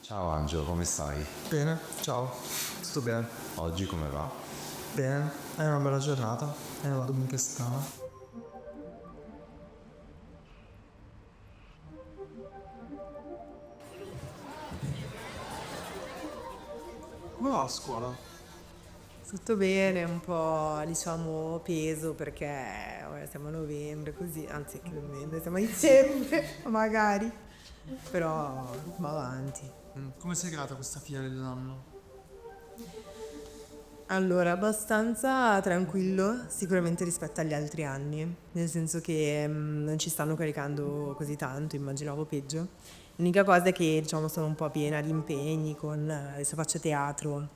Ciao Angelo, come stai? Bene, ciao, tutto bene? Oggi come va? Bene, è una bella giornata, è una domenica strana. Come va a scuola? Tutto bene, un po' diciamo peso perché ora siamo a novembre così, anzi che novembre, siamo a dicembre magari, però va avanti. Come sei grata questa fine dell'anno? Allora, abbastanza tranquillo sicuramente rispetto agli altri anni, nel senso che non ci stanno caricando così tanto, immaginavo peggio. L'unica cosa è che diciamo sono un po' piena di impegni con adesso faccio teatro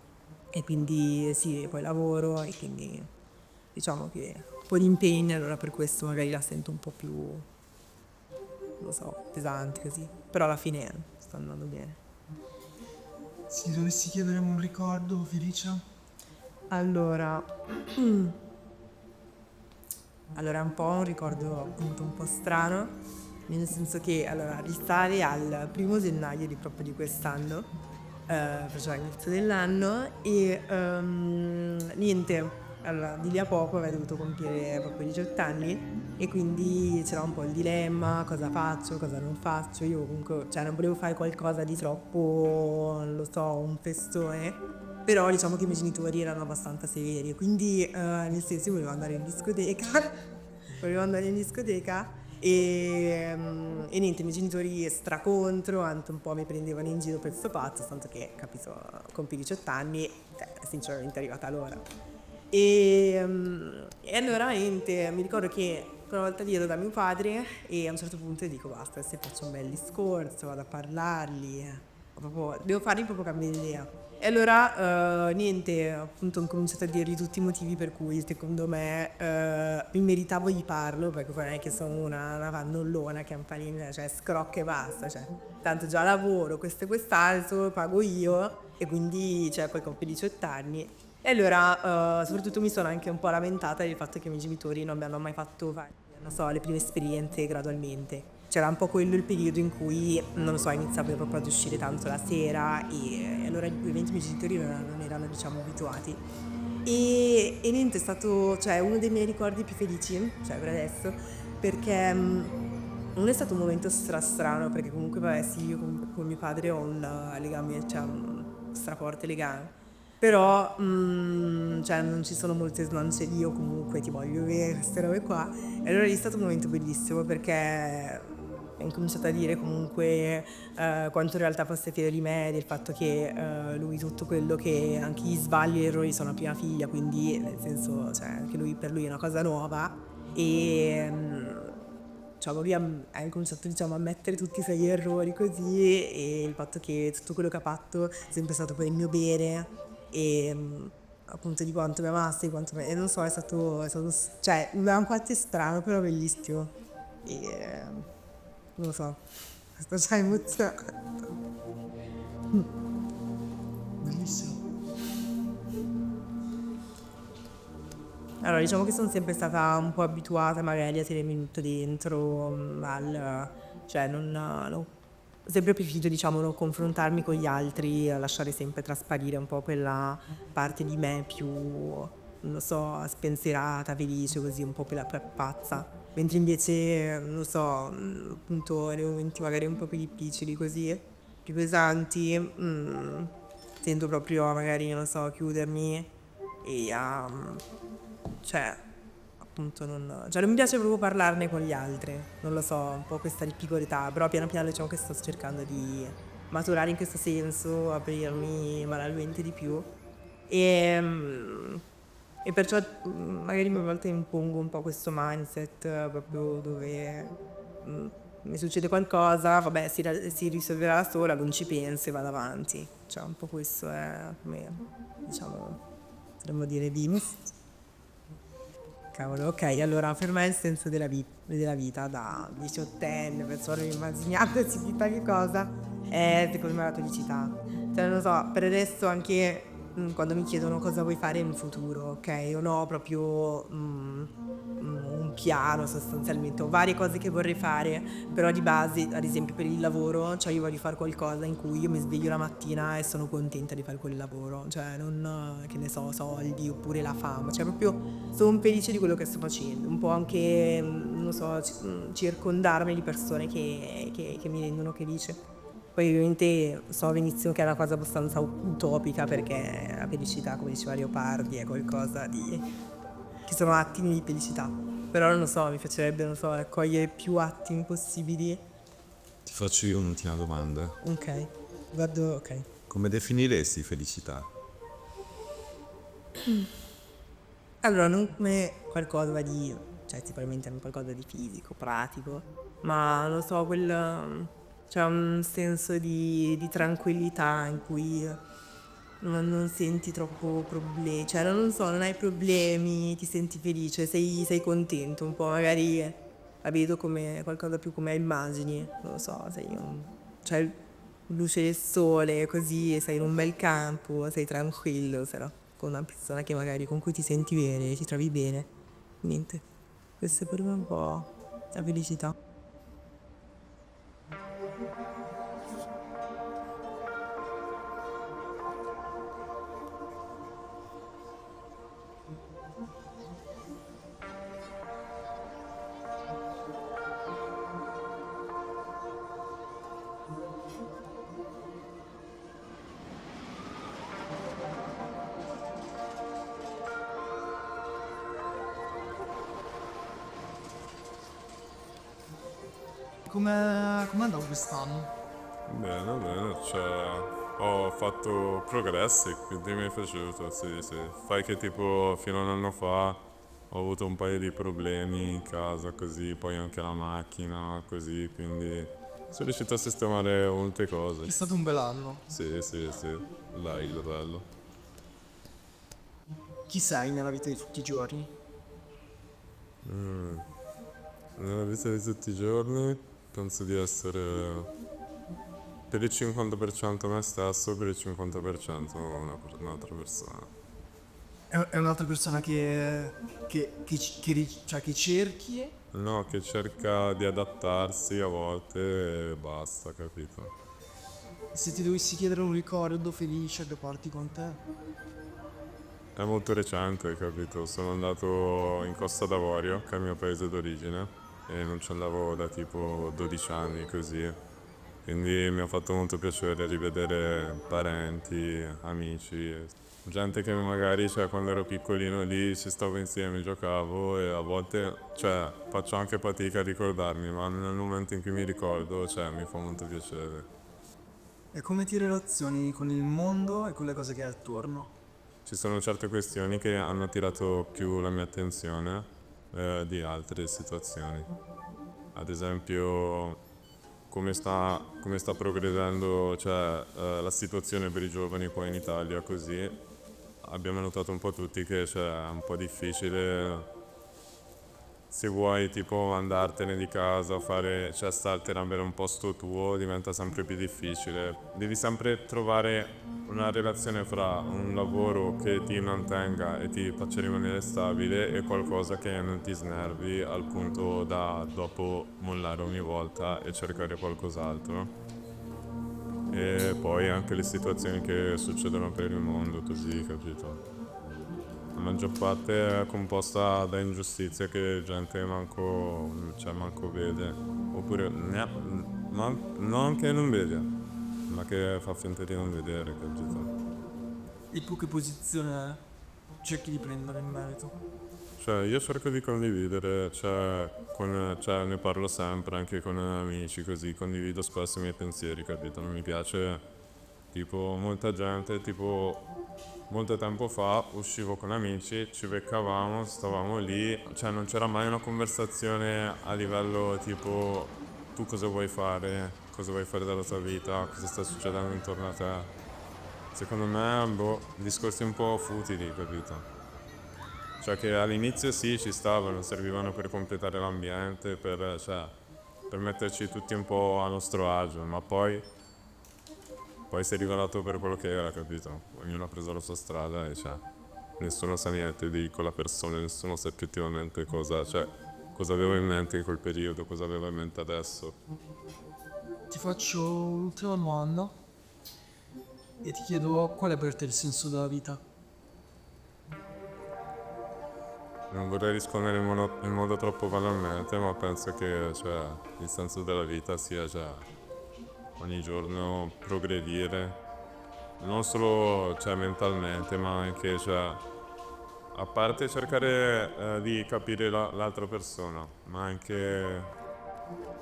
e quindi sì, poi lavoro e quindi diciamo che un po' di impegni, allora per questo magari la sento un po' più, non so, pesante così, però alla fine sta andando bene. Se ti dovessi chiedere un ricordo felice? Allora, Allora, è un po' un ricordo appunto un po' strano, nel senso che allora, risale al 1° gennaio proprio di quest'anno, faceva l'inizio dell'anno e niente, allora di lì a poco avrei dovuto compiere proprio 18 anni e quindi c'era un po' il dilemma, cosa faccio, cosa non faccio, io comunque cioè, non volevo fare qualcosa di troppo, non lo so, un festone, però diciamo che i miei genitori erano abbastanza severi, quindi nel senso io volevo andare in discoteca, volevo andare in discoteca e niente, i miei genitori stracontro, anche un po' mi prendevano in giro per sto pazzo, tanto che capito, compi 18 anni, sinceramente è arrivata l'ora. E allora niente, mi ricordo che una volta lì ero da mio padre e a un certo punto dico basta, se faccio un bel discorso, vado a parlargli, devo fargli proprio cambiare idea. E allora niente, appunto ho cominciato a dirgli tutti i motivi per cui secondo me mi meritavo di farlo, perché poi non è che sono una fannullona, campanina, cioè scrocca e basta, cioè tanto già lavoro, questo e quest'altro, pago io e quindi cioè poi compio 18 anni. E allora soprattutto mi sono anche un po' lamentata del fatto che i miei genitori non mi hanno mai fatto fare, non so, le prime esperienze gradualmente. C'era un po' quello il periodo in cui, non lo so, iniziavo proprio ad uscire tanto la sera e allora ovviamente i miei genitori non erano, diciamo, abituati. E niente, è stato cioè, uno dei miei ricordi più felici, cioè per adesso, perché non è stato un momento strano, perché comunque, vabbè, sì, io con mio padre ho un legame, cioè un straforte legame. Però cioè, non ci sono molte smance di io comunque ti voglio bene, queste robe qua. E allora è stato un momento bellissimo perché ho incominciato a dire comunque quanto in realtà fosse fiero di me, del fatto che lui tutto quello che anche gli sbagli e gli errori sono la prima figlia, quindi nel senso cioè, anche lui per lui è una cosa nuova e diciamo, lui ha incominciato diciamo, a mettere tutti i suoi errori così e il fatto che tutto quello che ha fatto è sempre stato per il mio bene e appunto di quanto mi amasse, di quanto e non so, cioè, mi aveva un qualche strano, però bellissimo. E non lo so, sto già emozionata. Bellissimo. Allora, diciamo che sono sempre stata un po' abituata magari a tenermi tutto dentro, cioè ho sempre preferito, diciamo, non confrontarmi con gli altri, a lasciare sempre trasparire un po' quella parte di me più, non lo so, spensierata, felice, così, un po' quella pazza. Mentre invece, non lo so, appunto, nei momenti magari un po' più difficili, così, più pesanti, tendo proprio a magari, non so, chiudermi e cioè appunto cioè non mi piace proprio parlarne con gli altri, non lo so, un po' questa difficoltà, però piano piano diciamo che sto cercando di maturare in questo senso, aprirmi banalmente di più e, e perciò magari a volte impongo un po' questo mindset proprio dove mm, mi succede qualcosa, vabbè si risolverà da sola, non ci penso e vado avanti, cioè un po' questo è come diciamo potremmo dire Venus. Cavolo, ok, allora per me il senso della vita da diciottenne, persona immaginatasi chissà che cosa, è secondo me la felicità. Cioè, non lo so, per adesso anche quando mi chiedono cosa vuoi fare in futuro, ok? Non ho proprio un piano sostanzialmente, ho varie cose che vorrei fare, però di base, ad esempio per il lavoro, cioè io voglio fare qualcosa in cui io mi sveglio la mattina e sono contenta di fare quel lavoro, cioè non, che ne so, soldi oppure la fama, cioè proprio sono felice di quello che sto facendo, un po' anche, non lo so, circondarmi di persone che mi rendono felice. Poi ovviamente so benissimo che è una cosa abbastanza utopica perché la felicità, come diceva Leopardi, è qualcosa di... che sono attimi di felicità. Però non lo so, mi piacerebbe, non lo so, raccogliere più attimi possibili. Ti faccio io un'ultima domanda. Ok, vado, ok. Come definiresti felicità? Allora, non come qualcosa di... cioè sicuramente è qualcosa di fisico, pratico, ma non lo so, c'è un senso di tranquillità in cui non senti troppo problemi, cioè non lo so, non hai problemi, ti senti felice, sei contento, un po' magari la vedo come qualcosa più come immagini, non lo so, cioè luce del sole, così, sei in un bel campo, sei tranquillo, sei no? Con una persona che magari con cui ti senti bene, ti trovi bene, niente, questo è per me un po' la felicità. Com'è andato quest'anno? Bene, bene, cioè ho fatto progressi, quindi mi è piaciuto, sì, sì. Fai che tipo fino a un anno fa ho avuto un paio di problemi in casa, così, poi anche la macchina, così, quindi sono riuscito a sistemare molte È cose. stato un bel anno. Sì, sì, sì, là il livello. Chi sei nella vita di tutti i giorni? Nella vita di tutti i giorni penso di essere per il 50% me stesso, per il 50% un'altra persona. È un'altra persona cioè, che cerchi? No, che cerca di adattarsi a volte e basta, capito? Se ti dovessi chiedere un ricordo felice che porti con te? È molto recente, capito? Sono andato in Costa d'Avorio, che è il mio paese d'origine, e non ci andavo da tipo 12 anni così. Quindi mi ha fatto molto piacere rivedere parenti, amici, gente che magari, cioè, quando ero piccolino lì ci stavo insieme, giocavo e a volte, cioè, faccio anche fatica a ricordarmi, ma nel momento in cui mi ricordo, cioè, mi fa molto piacere. E come ti relazioni con il mondo e con le cose che hai attorno? Ci sono certe questioni che hanno attirato più la mia attenzione di altre situazioni. Ad esempio, come sta progredendo, cioè, la situazione per i giovani qua in Italia, così abbiamo notato un po' tutti che cioè, è un po' difficile se vuoi tipo andartene di casa, fare, cioè startene avere un posto tuo diventa sempre più difficile. Devi sempre trovare una relazione fra un lavoro che ti mantenga e ti faccia rimanere stabile e qualcosa che non ti snervi al punto da dopo mollare ogni volta e cercare qualcos'altro. E poi anche le situazioni che succedono per il mondo, così, capito? La maggior parte è composta da ingiustizie che gente manco, cioè manco vede, oppure non che non vede, ma che fa finta di non vedere, capito? E tu che posizione cerchi di prendere in merito? Cioè io cerco di condividere, cioè, ne parlo sempre anche con amici, così condivido spesso i miei pensieri, capito? Non mi piace, tipo, molta gente, tipo, molto tempo fa uscivo con amici, ci beccavamo, stavamo lì, cioè non c'era mai una conversazione a livello tipo tu cosa vuoi fare della tua vita, cosa sta succedendo intorno a te. Secondo me, boh, discorsi un po' futili, capito? Cioè che all'inizio sì, ci stavano, servivano per completare l'ambiente, per metterci tutti un po' a nostro agio, ma poi si è rivelato per quello che era, capito? Ognuno ha preso la sua strada e nessuno sa niente di quella persona, nessuno sa effettivamente cosa, cioè cosa avevo in mente in quel periodo, cosa avevo in mente adesso. Ti faccio un'ultima domanda e ti chiedo qual è per te il senso della vita? Non vorrei rispondere in modo troppo banalmente, ma penso che il senso della vita sia ogni giorno progredire, non solo mentalmente, ma anche a parte cercare di capire l'altra persona, ma anche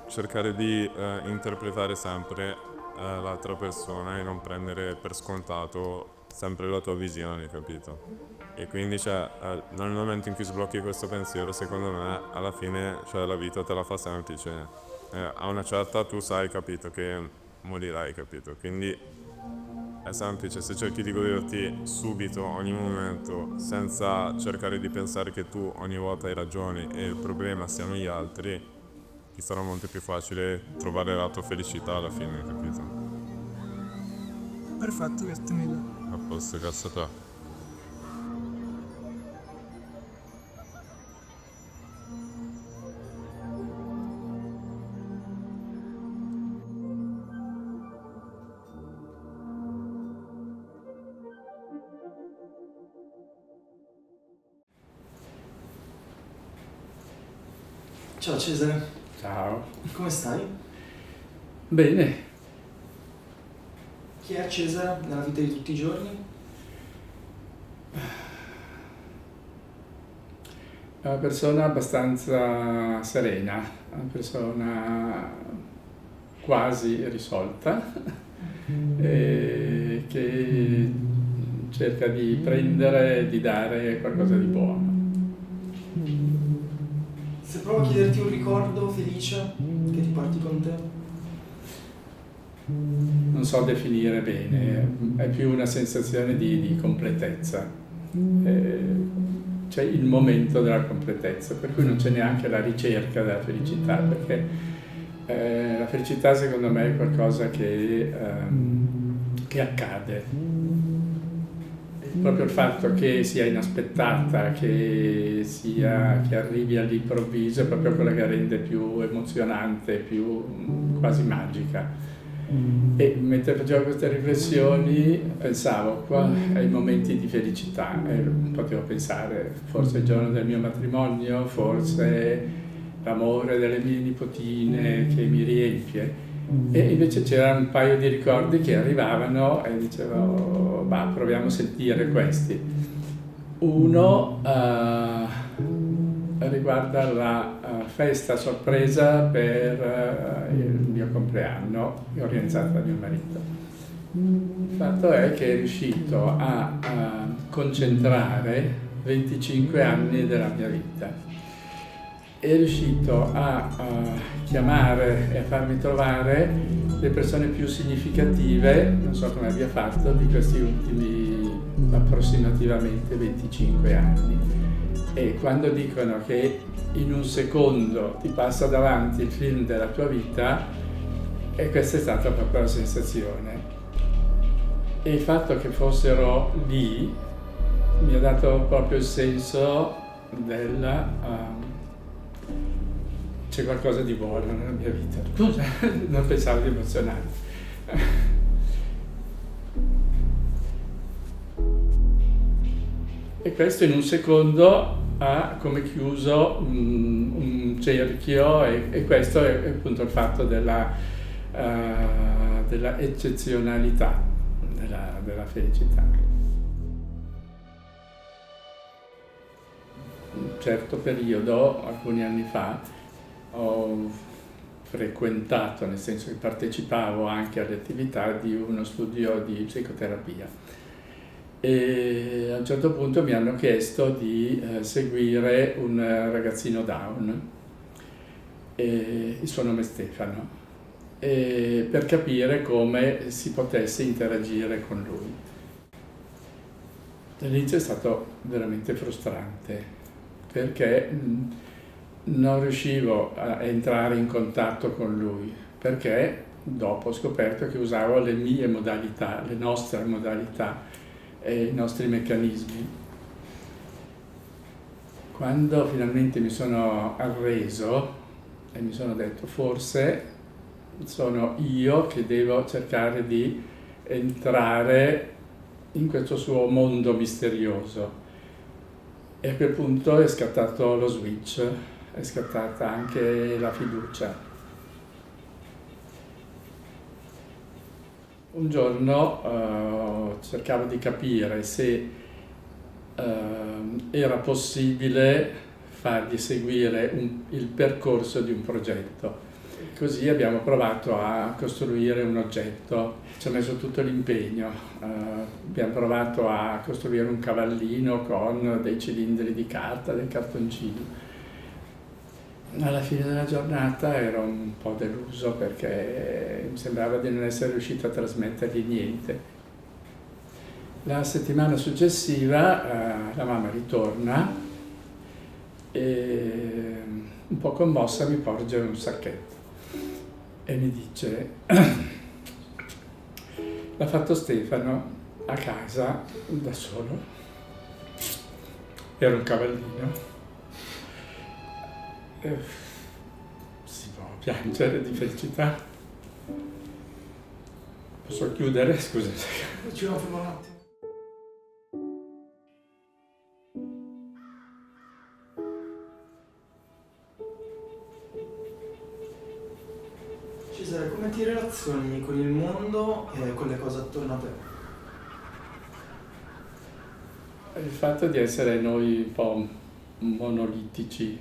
cercare di interpretare sempre l'altra persona e non prendere per scontato sempre la tua visione, capito? E quindi nel momento in cui sblocchi questo pensiero, secondo me alla fine la vita te la fa semplice. A una certa tu sai, capito, che morirai, capito? Quindi è semplice, se cerchi di goderti subito, ogni momento, senza cercare di pensare che tu ogni volta hai ragione e il problema siano gli altri, ti sarà molto più facile trovare la tua felicità alla fine, capito? Perfetto, grazie mille. A posto, grazie a te. Ciao Cesare, Ciao. come stai? Bene, Chi è Cesare nella vita di tutti i giorni? è una persona abbastanza serena, una persona quasi risolta e che cerca di prendere e di dare qualcosa di buono. Se provo a chiederti un ricordo felice che ti porti con te? Non so definire bene, è più una sensazione di completezza. C'è il momento della completezza, per cui non c'è neanche la ricerca della felicità, perché la felicità secondo me è qualcosa che accade. Proprio il fatto che sia inaspettata, che arrivi all'improvviso, è proprio quella che rende più emozionante, più quasi magica. E mentre facevo queste riflessioni pensavo qua ai momenti di felicità e potevo pensare forse il giorno del mio matrimonio, forse l'amore delle mie nipotine che mi riempie, e invece c'era un paio di ricordi che arrivavano e dicevo proviamo a sentire questi. Uno riguarda la festa sorpresa per il mio compleanno organizzata da mio marito. Il fatto è che è riuscito a concentrare 25 anni della mia vita. È riuscito a chiamare e a farmi trovare le persone più significative, non so come abbia fatto, di questi ultimi approssimativamente 25 anni. E quando dicono che in un secondo ti passa davanti il film della tua vita, e questa è stata proprio la sensazione. E il fatto che fossero lì mi ha dato proprio il senso c'è qualcosa di buono nella mia vita. Scusa, non pensavo di emozionarmi. E questo in un secondo ha come chiuso un cerchio e questo è appunto il fatto della eccezionalità della felicità. Un certo periodo, alcuni anni fa, ho frequentato, nel senso che partecipavo anche alle attività di uno studio di psicoterapia. E a un certo punto mi hanno chiesto di seguire un ragazzino Down, il suo nome è Stefano, per capire come si potesse interagire con lui. All'inizio è stato veramente frustrante, perché non riuscivo a entrare in contatto con lui, perché dopo ho scoperto che usavo le mie modalità, le nostre modalità e i nostri meccanismi. Quando finalmente mi sono arreso e mi sono detto forse sono io che devo cercare di entrare in questo suo mondo misterioso. E a quel punto è scattato lo switch, è scattata anche la fiducia. Un giorno cercavo di capire se era possibile fargli seguire il percorso di un progetto. Così abbiamo provato a costruire un oggetto, ci ha messo tutto l'impegno, abbiamo provato a costruire un cavallino con dei cilindri di carta, dei cartoncini. Alla fine della giornata ero un po' deluso perché mi sembrava di non essere riuscito a trasmettergli niente. La settimana successiva la mamma ritorna e un po' commossa mi porge un sacchetto e mi dice l'ha fatto Stefano a casa da solo, era un cavallino. Si può piangere di felicità. Posso chiudere? Scusa. Ci fermo un attimo. Cesare, come ti relazioni con il mondo e con le cose attorno a te? Il fatto di essere noi un po' monolitici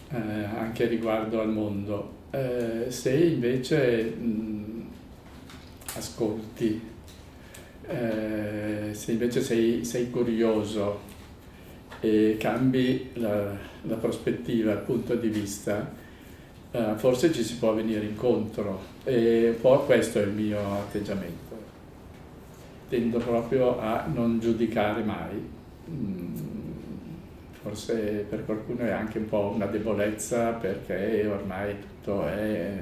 anche riguardo al mondo, se invece ascolti, se invece sei curioso e cambi la prospettiva, il punto di vista, forse ci si può venire incontro e poi questo è il mio atteggiamento. Tendo proprio a non giudicare mai. Forse per qualcuno è anche un po' una debolezza perché ormai tutto è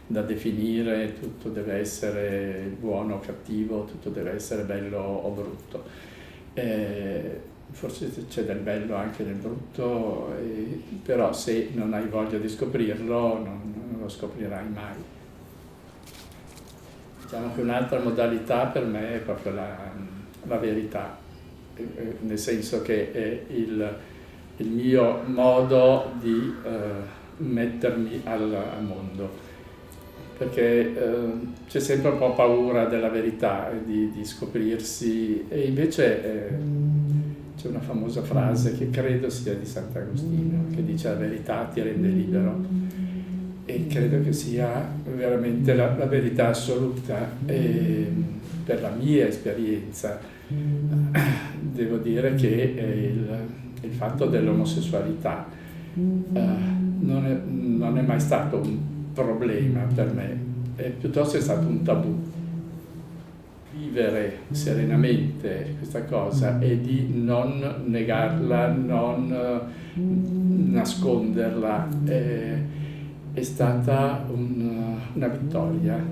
da definire, tutto deve essere buono o cattivo, tutto deve essere bello o brutto. Forse c'è del bello anche nel brutto, però se non hai voglia di scoprirlo non lo scoprirai mai. Diciamo che un'altra modalità per me è proprio la verità, nel senso che è il mio modo di mettermi al mondo, perché c'è sempre un po' paura della verità, di scoprirsi, e invece c'è una famosa frase che credo sia di Sant'Agostino, che dice: la verità ti rende libero. E credo che sia veramente la verità assoluta. E per la mia esperienza devo dire che il fatto dell'omosessualità non è mai stato un problema per me, piuttosto è stato un tabù. Vivere serenamente questa cosa e di non negarla, non nasconderla, è stata una vittoria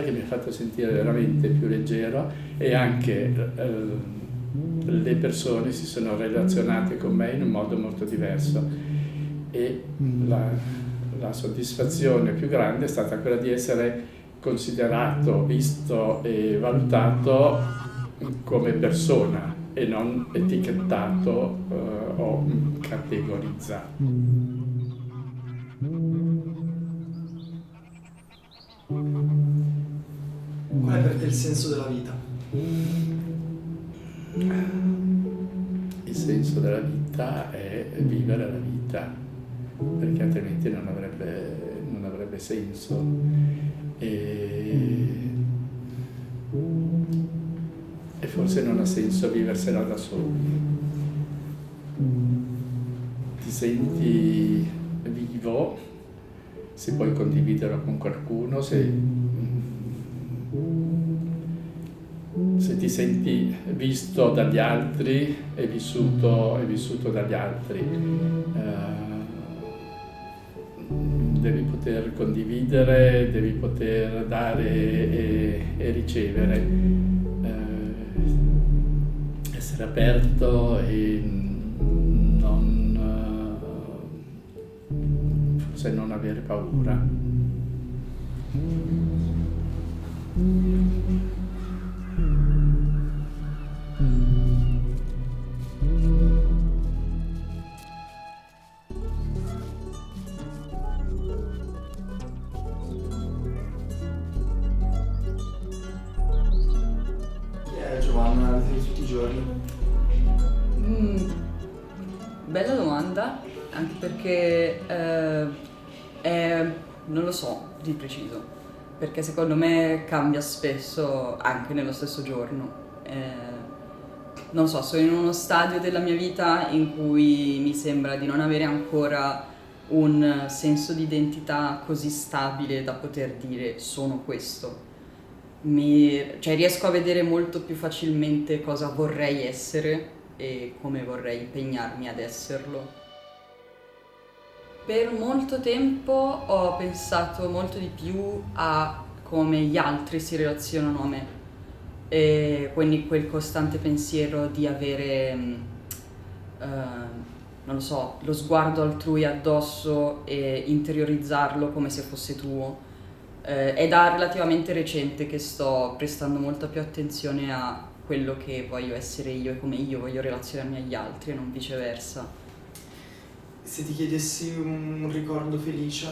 che mi ha fatto sentire veramente più leggero, e anche le persone si sono relazionate con me in un modo molto diverso, e la soddisfazione più grande è stata quella di essere considerato, visto e valutato come persona e non etichettato o categorizzato. Qual è per te il senso della vita? Il senso della vita è vivere la vita, perché altrimenti non avrebbe senso. E forse non ha senso viversela da soli. Ti senti vivo se puoi condividerlo con qualcuno, se ti senti visto dagli altri e vissuto dagli altri. Devi poter condividere, devi poter dare e ricevere, essere aperto e se non avere paura. Chi è Giovanna nella vita di tutti i giorni? Bella domanda, anche perché non lo so di preciso, perché secondo me cambia spesso anche nello stesso giorno. Non so, sono in uno stadio della mia vita in cui mi sembra di non avere ancora un senso di identità così stabile da poter dire sono questo. Cioè riesco a vedere molto più facilmente cosa vorrei essere e come vorrei impegnarmi ad esserlo. Per molto tempo ho pensato molto di più a come gli altri si relazionano a me, e quindi quel costante pensiero di avere, non lo so, lo sguardo altrui addosso e interiorizzarlo come se fosse tuo. È da relativamente recente che sto prestando molta più attenzione a quello che voglio essere io e come io voglio relazionarmi agli altri e non viceversa. Se ti chiedessi un ricordo felice?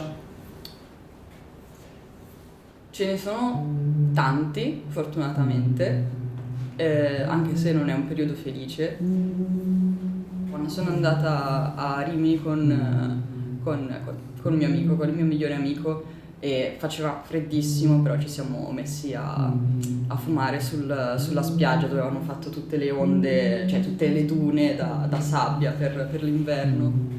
Ce ne sono tanti, fortunatamente, anche se non è un periodo felice. Quando sono andata a Rimini con un mio amico, con il mio migliore amico, e faceva freddissimo, però ci siamo messi a fumare sulla spiaggia dove avevano fatto tutte le onde, cioè tutte le dune da sabbia per l'inverno.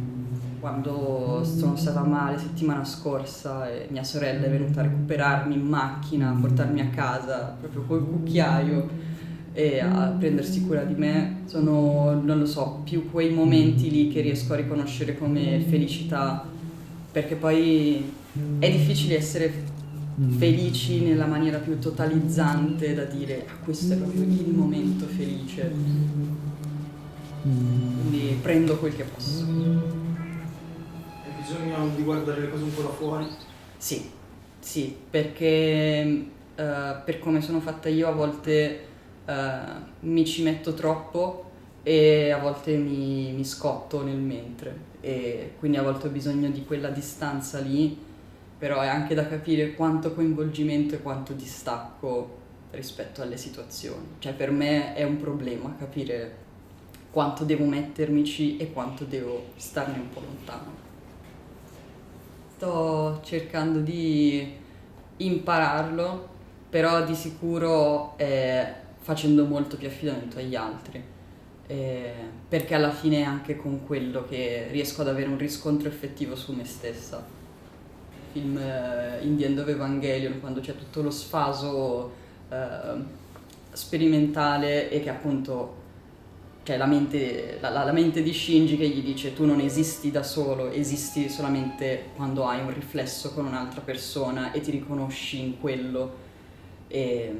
Quando sono stata male settimana scorsa e mia sorella è venuta a recuperarmi in macchina, a portarmi a casa proprio col cucchiaio e a prendersi cura di me, sono, non lo so, più quei momenti lì che riesco a riconoscere come felicità, perché poi è difficile essere felici nella maniera più totalizzante da dire questo è proprio il momento felice, quindi prendo quel che posso. Hai bisogno di guardare le cose un po' da fuori? Sì, perché per come sono fatta io a volte mi ci metto troppo e a volte mi scotto nel mentre, e quindi a volte ho bisogno di quella distanza lì, però è anche da capire quanto coinvolgimento e quanto distacco rispetto alle situazioni. Cioè per me è un problema capire quanto devo mettermici e quanto devo starne un po' lontano. Sto cercando di impararlo, però di sicuro facendo molto più affidamento agli altri, perché alla fine è anche con quello che riesco ad avere un riscontro effettivo su me stessa. Il film In the End of Evangelion, quando c'è tutto lo sfaso sperimentale e che appunto c'è la mente di Shinji che gli dice tu non esisti da solo, esisti solamente quando hai un riflesso con un'altra persona e ti riconosci in quello, e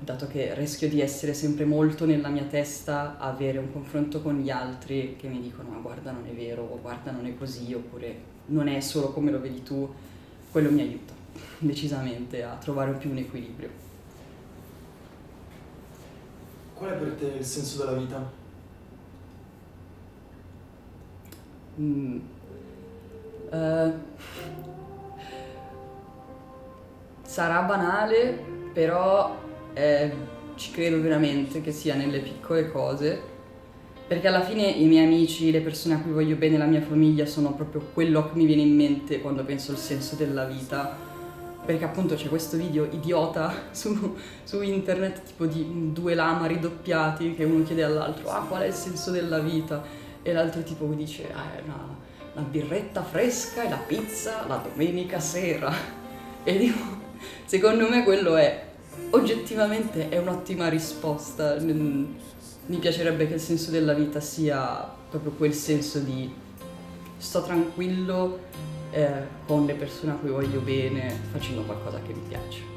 dato che rischio di essere sempre molto nella mia testa, avere un confronto con gli altri che mi dicono ma guarda non è vero, o guarda non è così, oppure non è solo come lo vedi tu, quello mi aiuta decisamente a trovare più un equilibrio. Qual è per te il senso della vita? Sarà banale, però ci credo veramente che sia nelle piccole cose, perché alla fine i miei amici, le persone a cui voglio bene, la mia famiglia sono proprio quello che mi viene in mente quando penso al senso della vita. Perché appunto c'è questo video idiota su internet tipo di due lama ridoppiati che uno chiede all'altro qual è il senso della vita, e l'altro tipo dice è una birretta fresca e la pizza la domenica sera, e dico secondo me quello è oggettivamente è un'ottima risposta. Mi piacerebbe che il senso della vita sia proprio quel senso di sto tranquillo con le persone a cui voglio bene, facendo qualcosa che mi piace.